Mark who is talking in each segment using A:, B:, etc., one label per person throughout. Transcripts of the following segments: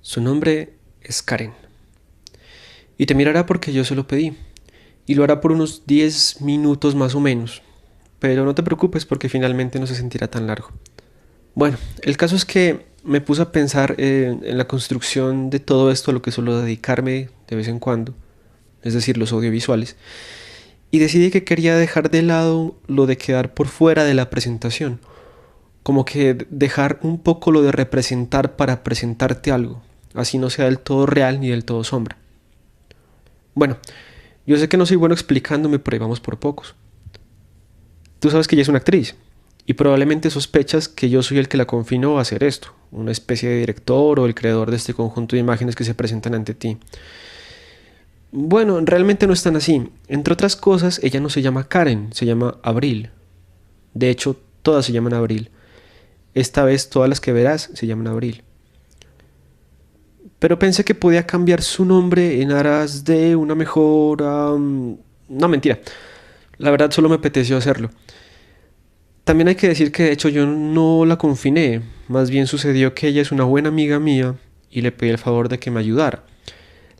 A: Su nombre es Karen. Y te mirará porque yo se lo pedí. Y lo hará por unos 10 minutos más o menos. Pero no te preocupes porque finalmente no se sentirá tan largo. Bueno, el caso es que me puse a pensar en la construcción de todo esto a lo que suelo dedicarme de vez en cuando, es decir, los audiovisuales, y decidí que quería dejar de lado lo de quedar por fuera de la presentación, como que dejar un poco lo de representar para presentarte algo, así no sea del todo real ni del todo sombra. Bueno, yo sé que no soy bueno explicándome, pero ahí vamos por pocos. Tú sabes que ella es una actriz, y probablemente sospechas que yo soy el que la confinó a hacer esto, una especie de director o el creador de este conjunto de imágenes que se presentan ante ti. Bueno, realmente no es tan así. Entre otras cosas, ella no se llama Karen, se llama Abril. De hecho, todas se llaman Abril. Esta vez todas las que verás se llaman Abril. Pero pensé que podía cambiar su nombre en aras de una mejor... No, mentira. La verdad solo me apeteció hacerlo. También hay que decir que de hecho yo no la confiné. Más bien sucedió que ella es una buena amiga mía y le pedí el favor de que me ayudara.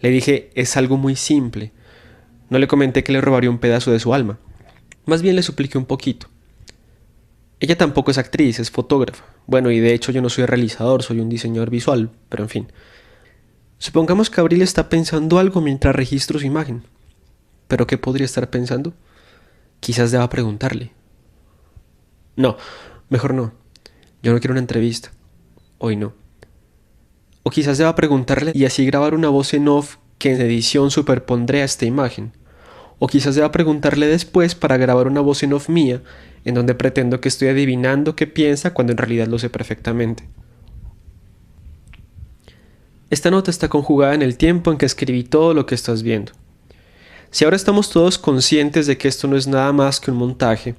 A: Le dije, es algo muy simple. No le comenté que le robaría un pedazo de su alma. Más bien le supliqué un poquito. Ella tampoco es actriz, es fotógrafa. Bueno, y de hecho yo no soy realizador, soy un diseñador visual, pero en fin. Supongamos que Abril está pensando algo mientras registro su imagen. ¿Pero qué podría estar pensando? Quizás deba preguntarle. No, mejor no. Yo no quiero una entrevista. Hoy no. O quizás deba preguntarle y así grabar una voz en off que en edición superpondré a esta imagen. O quizás deba preguntarle después para grabar una voz en off mía, en donde pretendo que estoy adivinando qué piensa cuando en realidad lo sé perfectamente. Esta nota está conjugada en el tiempo en que escribí todo lo que estás viendo. Si ahora estamos todos conscientes de que esto no es nada más que un montaje,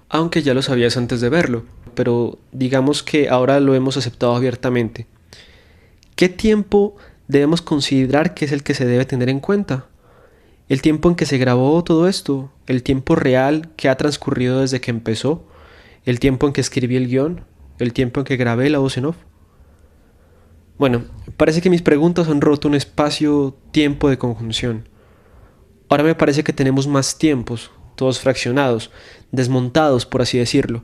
A: aunque ya lo sabías antes de verlo, pero digamos que ahora lo hemos aceptado abiertamente, ¿qué tiempo debemos considerar que es el que se debe tener en cuenta? El tiempo en que se grabó todo esto, el tiempo real que ha transcurrido desde que empezó, el tiempo en que escribí el guión, el tiempo en que grabé la voz en off. Bueno, parece que mis preguntas han roto un espacio-tiempo de conjunción. Ahora me parece que tenemos más tiempos, todos fraccionados, desmontados, por así decirlo.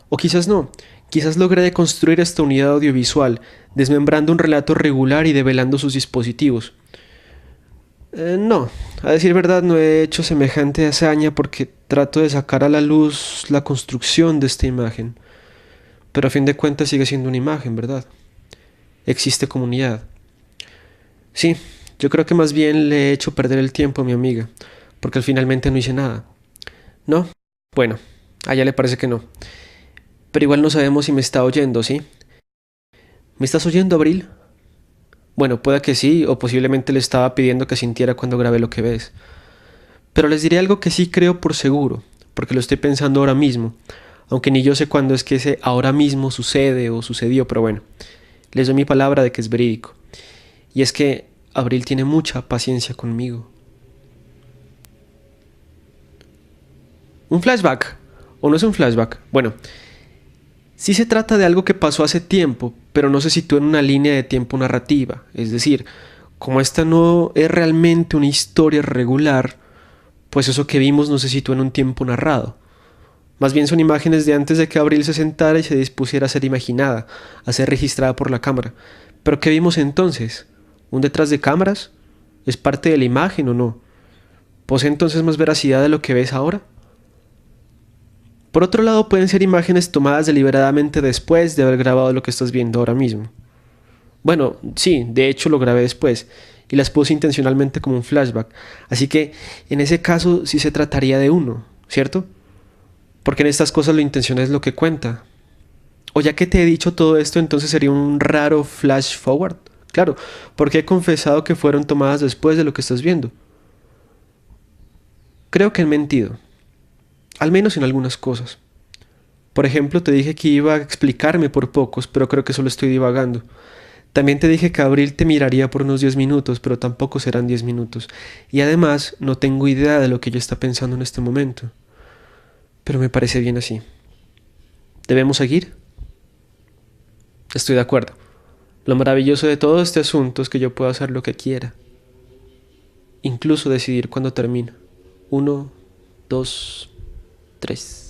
A: O quizás no, quizás logré deconstruir esta unidad audiovisual, desmembrando un relato regular y develando sus dispositivos. No, a decir verdad no he hecho semejante hazaña porque trato de sacar a la luz la construcción de esta imagen. Pero a fin de cuentas sigue siendo una imagen, ¿verdad? Existe comunidad. Sí, yo creo que más bien le he hecho perder el tiempo a mi amiga, porque finalmente no hice nada. ¿No? Bueno, a ella le parece que no. Pero igual no sabemos si me está oyendo, ¿sí? ¿Me estás oyendo, Abril? Bueno, pueda que sí, o posiblemente le estaba pidiendo que sintiera cuando grabé lo que ves. Pero les diré algo que sí creo por seguro, porque lo estoy pensando ahora mismo, aunque ni yo sé cuándo es que ese ahora mismo sucede o sucedió, pero bueno, les doy mi palabra de que es verídico. Y es que Abril tiene mucha paciencia conmigo. ¿Un flashback? ¿O no es un flashback? Bueno, sí se trata de algo que pasó hace tiempo, pero no se sitúa en una línea de tiempo narrativa. Es decir, como esta no es realmente una historia regular, pues eso que vimos no se sitúa en un tiempo narrado. Más bien son imágenes de antes de que Abril se sentara y se dispusiera a ser imaginada, a ser registrada por la cámara. ¿Pero qué vimos entonces? ¿Un detrás de cámaras? ¿Es parte de la imagen o no? ¿Posee entonces más veracidad de lo que ves ahora? Por otro lado, pueden ser imágenes tomadas deliberadamente después de haber grabado lo que estás viendo ahora mismo. Bueno, sí, de hecho lo grabé después y las puse intencionalmente como un flashback, así que en ese caso sí se trataría de uno, ¿cierto? Porque en estas cosas la intención es lo que cuenta. O ya que te he dicho todo esto, entonces sería un raro flash forward. Claro, porque he confesado que fueron tomadas después de lo que estás viendo. Creo que he mentido, al menos en algunas cosas. Por ejemplo, te dije que iba a explicarme por pocos, pero creo que solo estoy divagando. También te dije que Abril te miraría por unos 10 minutos, pero tampoco serán 10 minutos. Y además, no tengo idea de lo que ella está pensando en este momento. Pero me parece bien así. ¿Debemos seguir? Estoy de acuerdo. Lo maravilloso de todo este asunto es que yo puedo hacer lo que quiera, incluso decidir cuándo termina. 1, 2, 3.